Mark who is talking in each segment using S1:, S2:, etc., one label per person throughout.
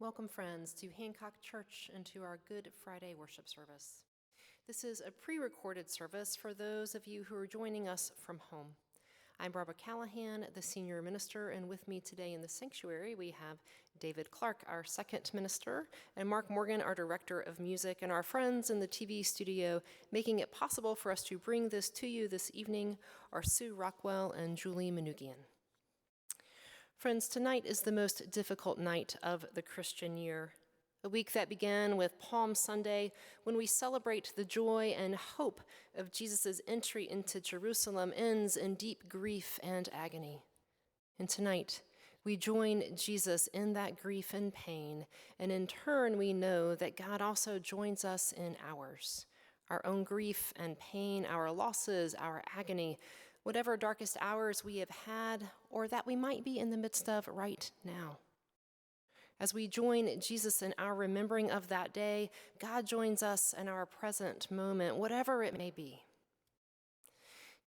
S1: Welcome, friends, to Hancock Church and to our Good Friday worship service. This is a pre-recorded service for those of you who are joining us from home. I'm Barbara Callahan, the senior minister, and with me today in the sanctuary we have David Clark, our second minister, and Mark Morgan, our director of music, and our friends in the TV studio. Making it possible for us to bring this to you this evening are Sue Rockwell and Julie Manugian. Friends, tonight is the most difficult night of the Christian year, a week that began with Palm Sunday, when we celebrate the joy and hope of Jesus' entry into Jerusalem, ends in deep grief and agony. And tonight, we join Jesus in that grief and pain, and in turn, we know that God also joins us in ours. Our own grief and pain, our losses, our agony, whatever darkest hours we have had or that we might be in the midst of right now. As we join Jesus in our remembering of that day, God joins us in our present moment, whatever it may be.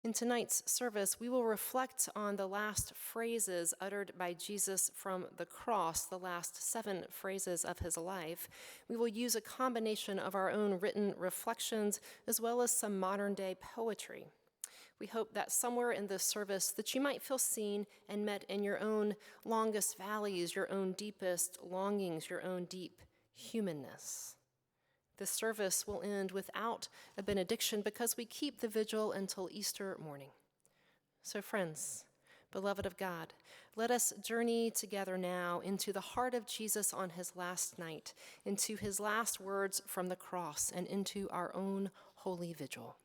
S1: In tonight's service, we will reflect on the last phrases uttered by Jesus from the cross, the last 7 phrases of his life. We will use a combination of our own written reflections as well as some modern-day poetry. We hope that somewhere in this service that you might feel seen and met in your own longest valleys, your own deepest longings, your own deep humanness. This service will end without a benediction because we keep the vigil until Easter morning. So friends, beloved of God, let us journey together now into the heart of Jesus on his last night, into his last words from the cross, and into our own holy vigil.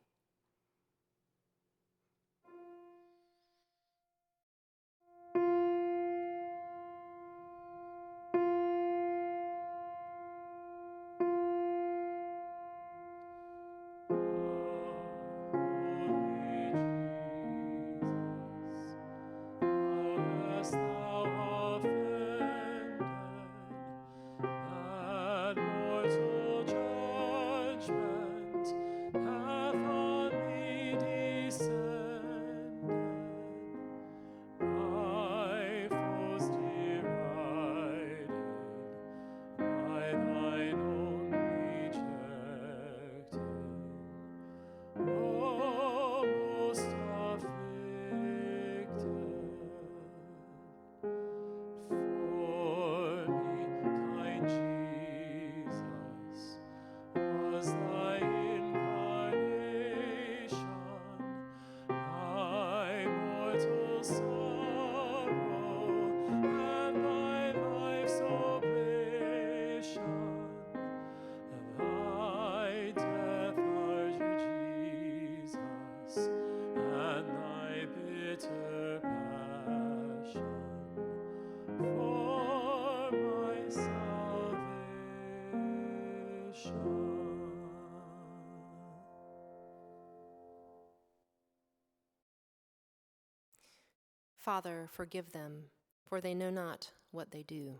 S1: Father, forgive them, for they know not what they do.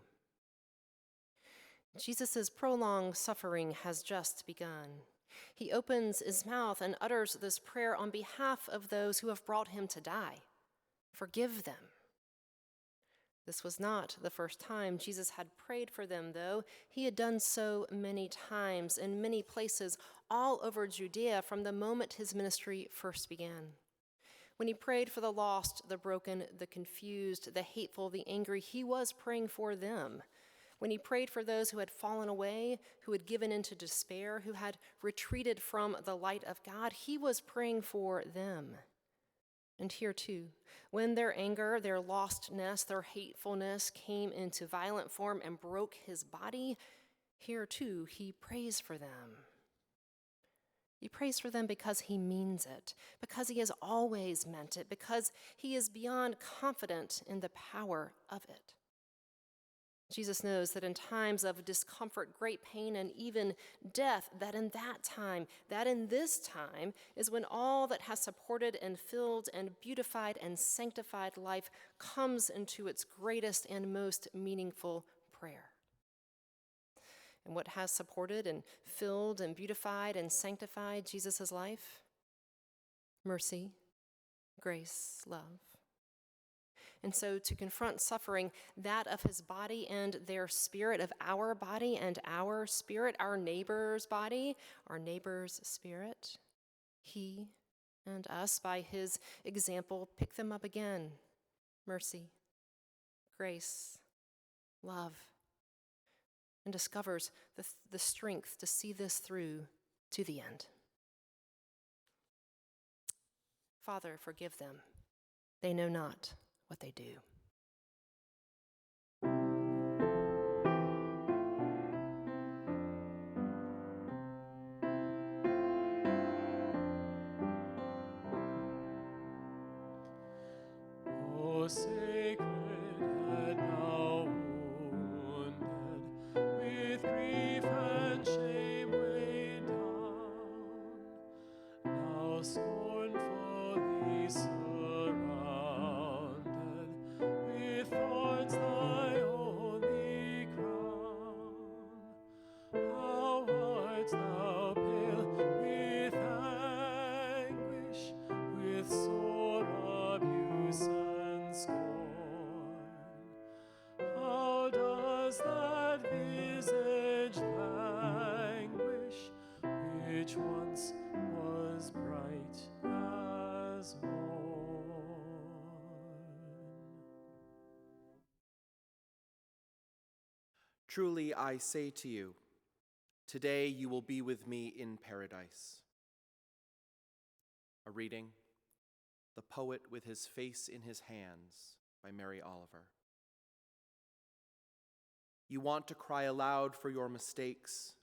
S1: Jesus' prolonged suffering has just begun. He opens his mouth and utters this prayer on behalf of those who have brought him to die. Forgive them. This was not the first time Jesus had prayed for them, though. He had done so many times in many places all over Judea from the moment his ministry first began. When he prayed for the lost, the broken, the confused, the hateful, the angry, he was praying for them. When he prayed for those who had fallen away, who had given into despair, who had retreated from the light of God, he was praying for them. And here too, when their anger, their lostness, their hatefulness came into violent form and broke his body, here too he prays for them. He prays for them because he means it, because he has always meant it, because he is beyond confident in the power of it. Jesus knows that in times of discomfort, great pain, and even death, that in this time, is when all that has supported and filled and beautified and sanctified life comes into its greatest and most meaningful prayer. And what has supported and filled and beautified and sanctified Jesus' life? Mercy, grace, love. And so to confront suffering, that of his body and their spirit, of our body and our spirit, our neighbor's body, our neighbor's spirit, he and us, by his example, pick them up again. Mercy, grace, love, and discovers the strength to see this through to the end. Father, forgive them. They know not what they do.
S2: O sacred head now wounded, with grief and shame weighed down, now scornfully surrounded, with thorns thy only crown. How art thou pale with anguish, with sore abuse and scorn? How does that visage languish, which once was bright as morn?
S3: Truly I say to you, today you will be with me in paradise. A reading, The Poet with His Face in His Hands, by Mary Oliver. You want to cry aloud for your mistakes,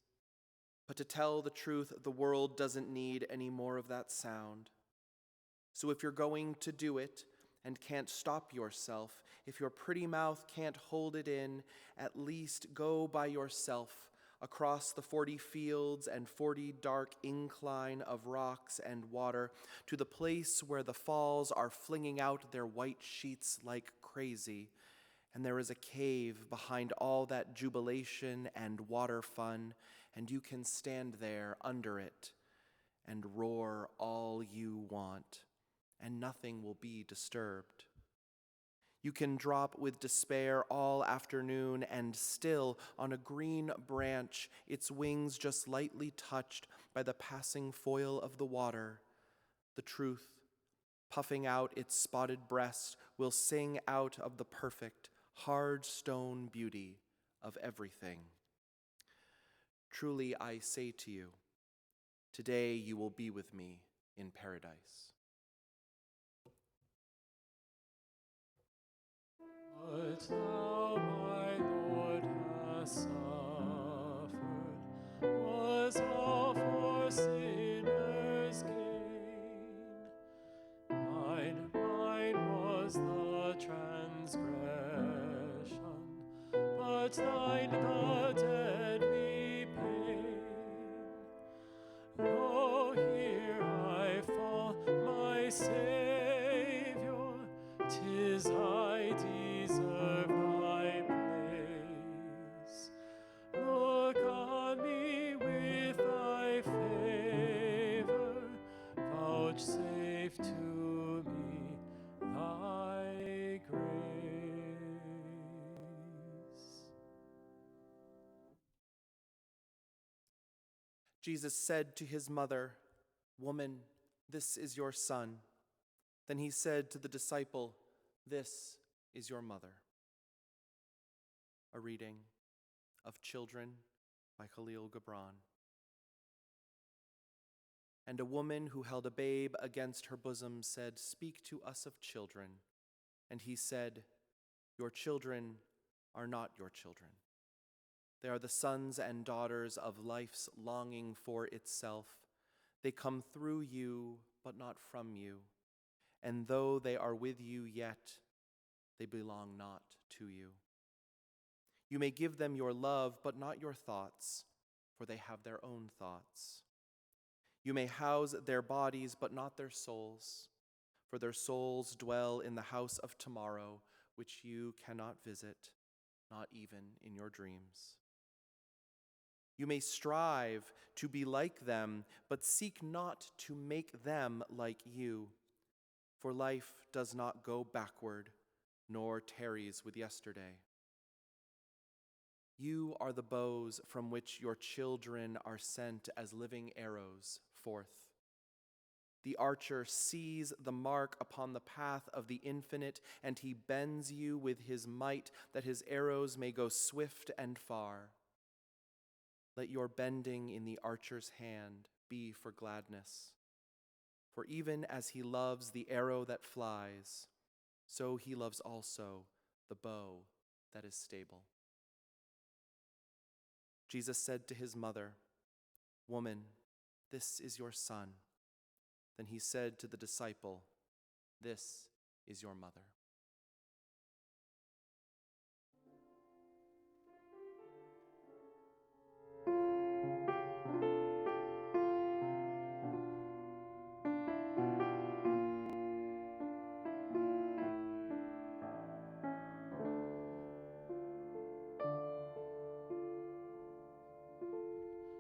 S3: but to tell the truth, the world doesn't need any more of that sound. So if you're going to do it and can't stop yourself, if your pretty mouth can't hold it in, at least go by yourself across the 40 fields and 40 dark incline of rocks and water to the place where the falls are flinging out their white sheets like crazy, and there is a cave behind all that jubilation and water fun, and you can stand there under it and roar all you want, and nothing will be disturbed. You can drop with despair all afternoon, and still on a green branch, its wings just lightly touched by the passing foil of the water, the truth, puffing out its spotted breast, will sing out of the perfect, hard stone beauty of everything. Truly I say to you, today you will be with me in paradise.
S2: But thou, my Lord, hast suffered, was all for sinners' gain. Mine was the transgression, but thine the deadly pain. Lo, here I fall, my Savior, 'tis I deserve thy place. Look on me with thy favor, vouchsafe to me thy grace.
S3: Jesus said to his mother, "Woman, this is your son." Then he said to the disciple, "This is your mother." A reading of Children by Khalil Gibran. And a woman who held a babe against her bosom said, "Speak to us of children." And he said, "Your children are not your children. They are the sons and daughters of life's longing for itself. They come through you, but not from you. And though they are with you yet, they belong not to you. You may give them your love, but not your thoughts, for they have their own thoughts. You may house their bodies, but not their souls, for their souls dwell in the house of tomorrow, which you cannot visit, not even in your dreams. You may strive to be like them, but seek not to make them like you. For life does not go backward, nor tarries with yesterday. You are the bows from which your children are sent as living arrows forth. The archer sees the mark upon the path of the infinite, and he bends you with his might that his arrows may go swift and far. Let your bending in the archer's hand be for gladness. For even as he loves the arrow that flies, so he loves also the bow that is stable. Jesus said to his mother, "Woman, this is your son." Then he said to the disciple, "This is your mother."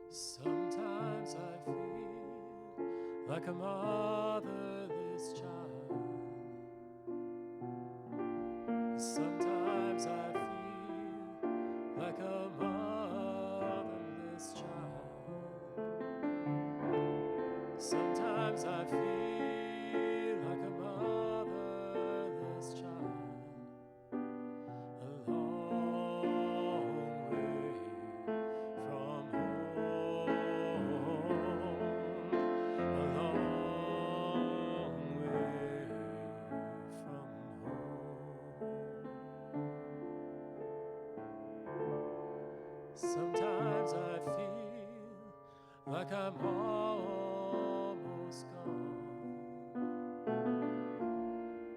S2: Sometimes I feel like a motherless child. Sometimes I feel like a motherless child. Sometimes I feel like a motherless child. A long way from home. A long way from home. Sometimes I feel like I'm almost gone.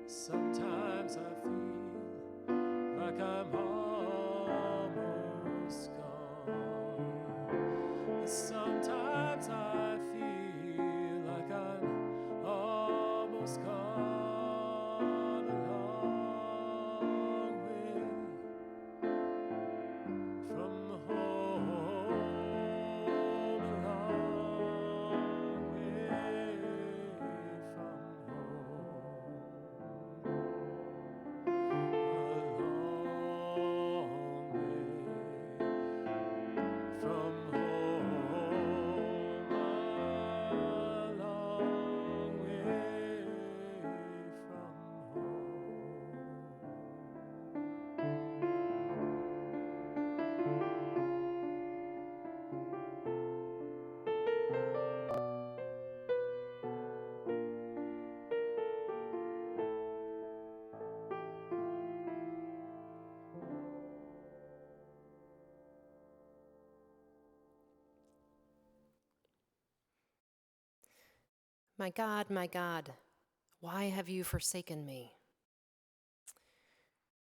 S2: Sometimes I feel like I'm almost gone. Sometimes I feel like I'm almost gone. A long way from home. A long way from home. A long way from home. A long way from
S1: My God, why have you forsaken me?"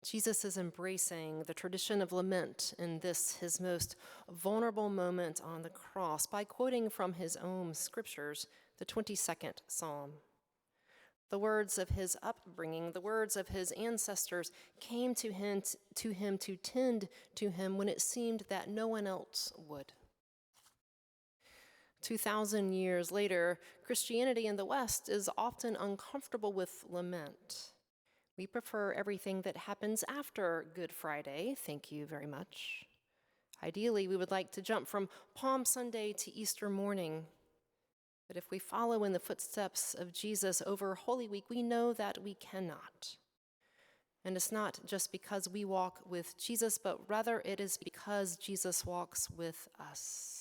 S1: Jesus is embracing the tradition of lament in this, his most vulnerable moment on the cross, by quoting from his own scriptures, the 22nd Psalm. The words of his upbringing, the words of his ancestors came to him to tend to him when it seemed that no one else would. 2,000 years later, Christianity in the West is often uncomfortable with lament. We prefer everything that happens after Good Friday, thank you very much. Ideally, we would like to jump from Palm Sunday to Easter morning. But if we follow in the footsteps of Jesus over Holy Week, we know that we cannot. And it's not just because we walk with Jesus, but rather it is because Jesus walks with us.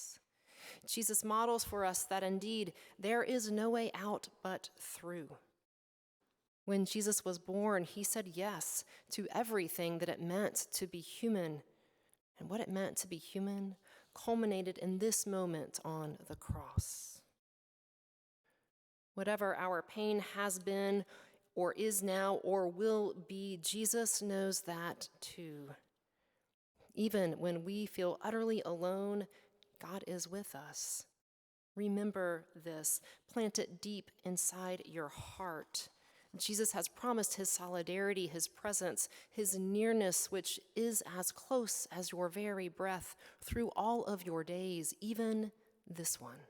S1: Jesus models for us that indeed there is no way out but through. When Jesus was born, he said yes to everything that it meant to be human. And what it meant to be human culminated in this moment on the cross. Whatever our pain has been, or is now, or will be, Jesus knows that too. Even when we feel utterly alone, God is with us. Remember this. Plant it deep inside your heart. Jesus has promised his solidarity, his presence, his nearness, which is as close as your very breath through all of your days, even this one.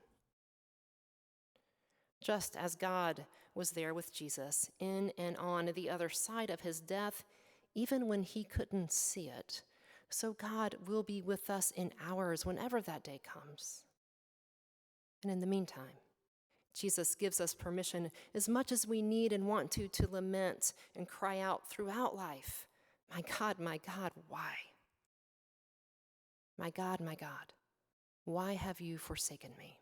S1: Just as God was there with Jesus in and on the other side of his death, even when he couldn't see it. So God will be with us in ours whenever that day comes. And in the meantime, Jesus gives us permission as much as we need and want to lament and cry out throughout life, my God, why? My God, why have you forsaken me?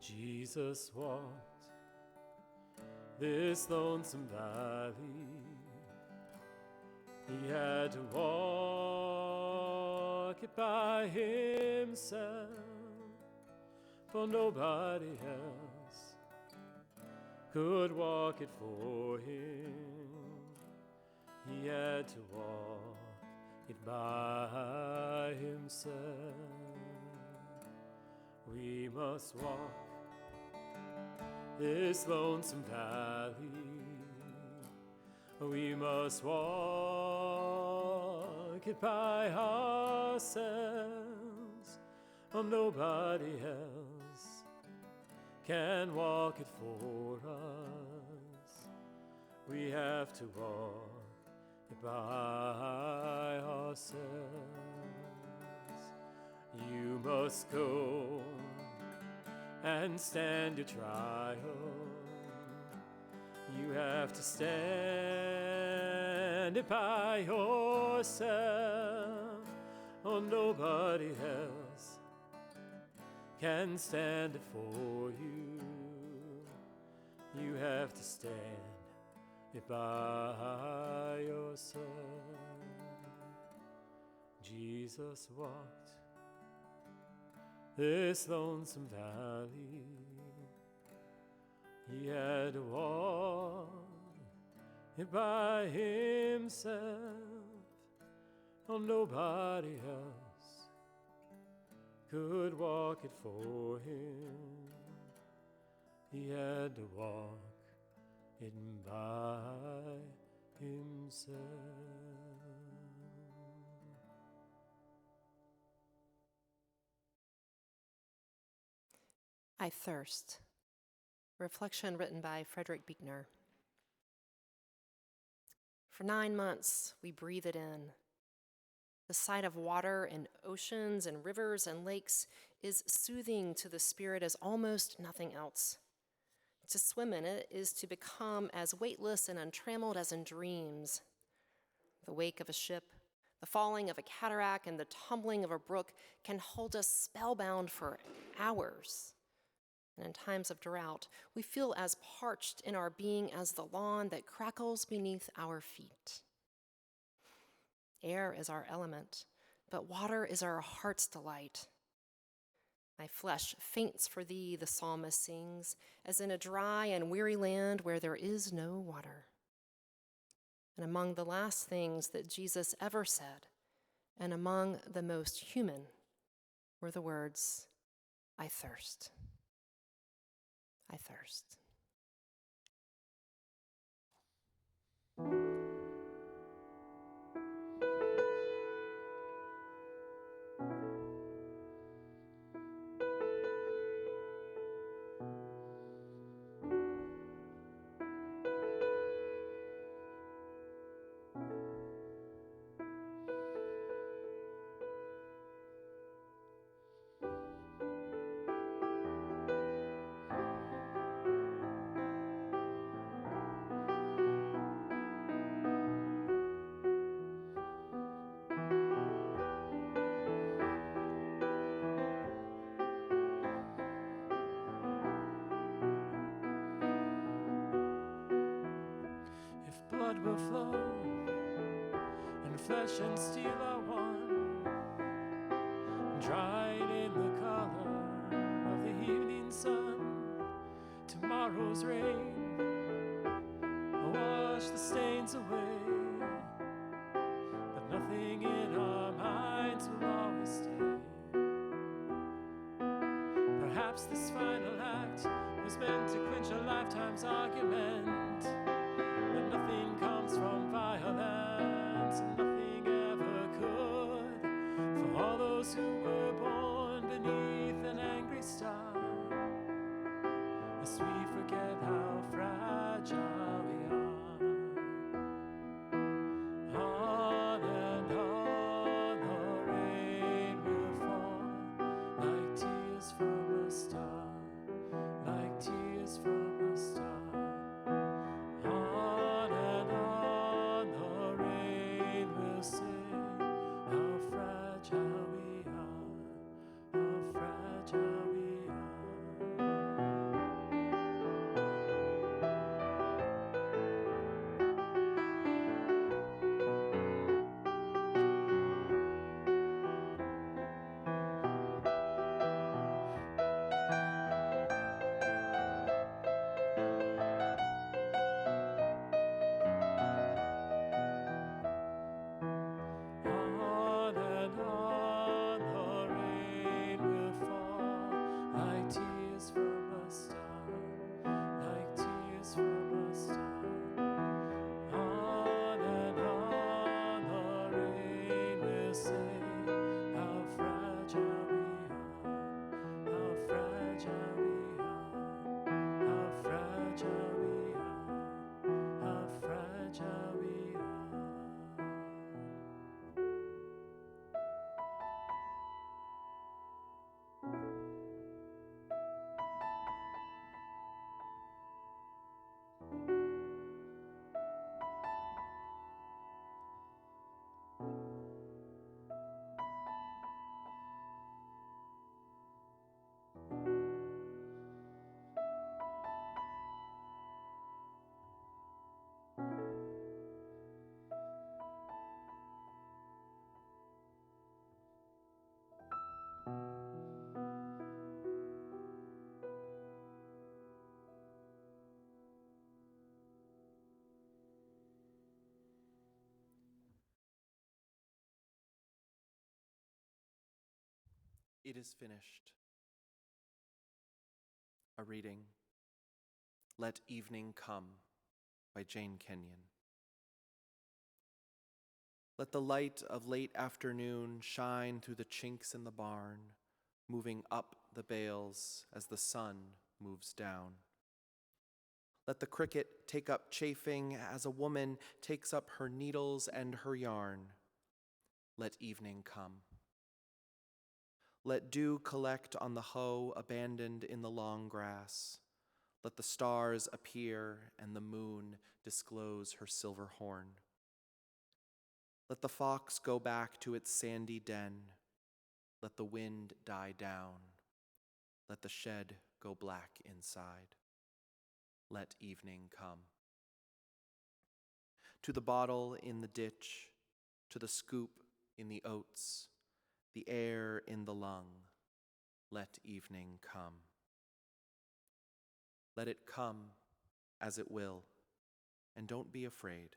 S2: Jesus walked this lonesome valley. He had to walk it by himself, for nobody else could walk it for him. He had to walk it by himself. We must walk this lonesome valley. We must walk it by ourselves, for nobody else can walk it for us. We have to walk it by ourselves. You must go and stand your trial. You have to stand it by yourself, or nobody else can stand it for you. You have to stand it by yourself. Jesus walked this lonesome valley. He had to walk it by himself, for nobody else could walk it for him. He had to walk it by himself.
S1: I Thirst. Reflection written by Frederick Buechner. For 9 months, we breathe it in. The sight of water and oceans and rivers and lakes is soothing to the spirit as almost nothing else. To swim in it is to become as weightless and untrammeled as in dreams. The wake of a ship, the falling of a cataract, and the tumbling of a brook can hold us spellbound for hours. And in times of drought, we feel as parched in our being as the lawn that crackles beneath our feet. Air is our element, but water is our heart's delight. My flesh faints for thee, the psalmist sings, as in a dry and weary land where there is no water. And among the last things that Jesus ever said, and among the most human, were the words, I thirst. I thirst.
S2: Blood will flow, and flesh and steel are one, dried in the color of the evening sun. Tomorrow's rain will wash the stains away, but nothing in our minds will always stay. Perhaps this final act was meant to quench a lifetime's argument, but nothing comes from those who were born beneath an angry star, lest we forget how fragile we are. On and on the rain will fall, like tears from a star, like tears from a star. On and on the rain will sing, how fragile we are, how fragile we are. On and on the rain will fall, like tears from a star, like tears from a star. On and on the rain will say, how fragile we are, how fragile we are, how fragile we are, how fragile we are.
S3: It is finished. A reading, Let Evening Come, by Jane Kenyon. Let the light of late afternoon shine through the chinks in the barn, moving up the bales as the sun moves down. Let the cricket take up chafing as a woman takes up her needles and her yarn. Let evening come. Let dew collect on the hoe abandoned in the long grass. Let the stars appear and the moon disclose her silver horn. Let the fox go back to its sandy den. Let the wind die down. Let the shed go black inside. Let evening come. To the bottle in the ditch, to the scoop in the oats, the air in the lung, let evening come. Let it come as it will, and don't be afraid.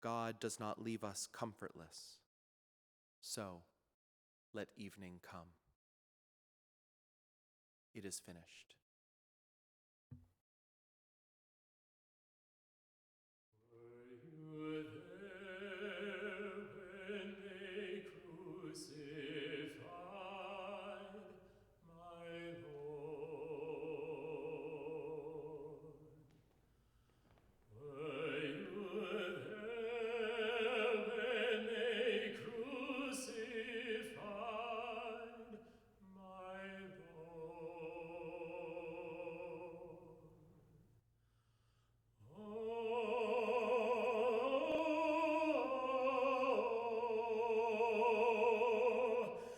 S3: God does not leave us comfortless. So, let evening come. It is finished.
S2: Were you there when they crucified my Lord? Were you there when they crucified my Lord? Oh,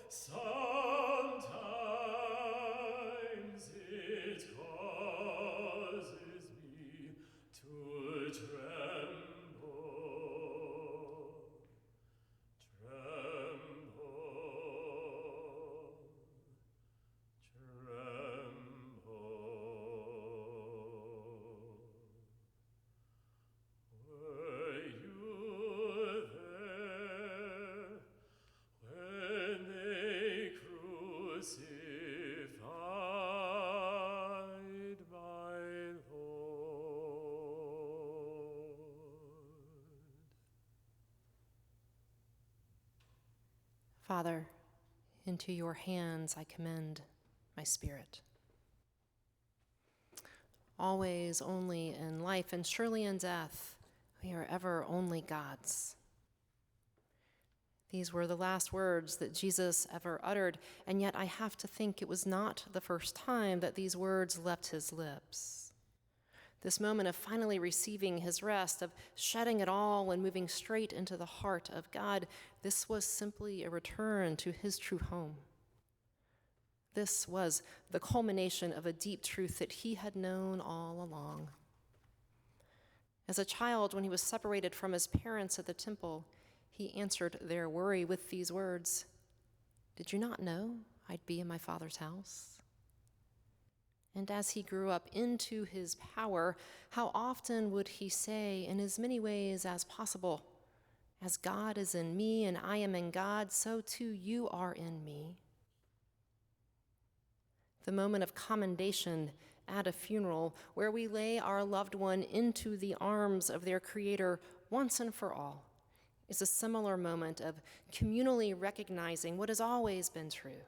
S2: sometimes it causes me to tremble, tremble. Were you there when they crucified my Lord?
S1: Father, Into your hands I commend my spirit. Always only in life and surely in death, we are ever only God's. These were the last words that Jesus ever uttered, and yet I have to think it was not the first time that these words left his lips. This moment of finally receiving his rest, of shedding it all and moving straight into the heart of God, this was simply a return to his true home. This was the culmination of a deep truth that he had known all along. As a child, when he was separated from his parents at the temple, he answered their worry with these words, "Did you not know I'd be in my Father's house?" And as he grew up into his power, how often would he say in as many ways as possible, "As God is in me and I am in God, so too you are in me." The moment of commendation at a funeral where we lay our loved one into the arms of their Creator once and for all is a similar moment of communally recognizing what has always been true,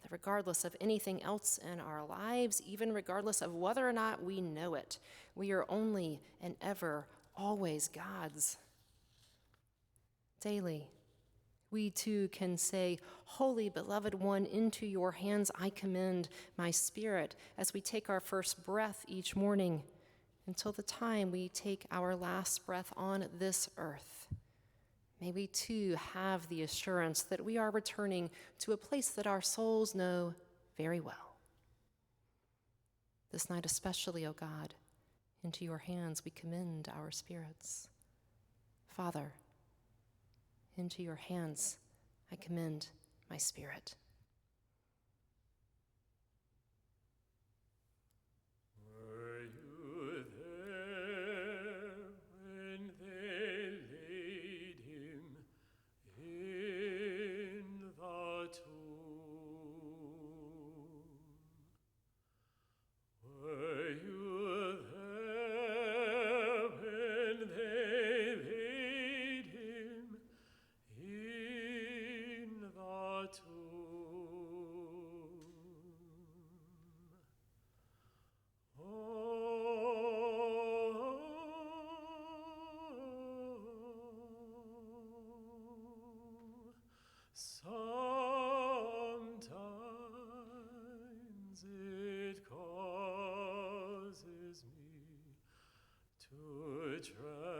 S1: that regardless of anything else in our lives, even regardless of whether or not we know it, we are only and ever always God's. Daily, we too can say, "Holy beloved one, into your hands I commend my spirit," as we take our first breath each morning until the time we take our last breath on this earth. May we too have the assurance that we are returning to a place that our souls know very well. This night especially, O God, into your hands we commend our spirits. Father, into your hands I commend my spirit.
S2: Were you there when they laid him in the tomb? Were you there when they laid him in the tomb? Sometimes it causes me to tremble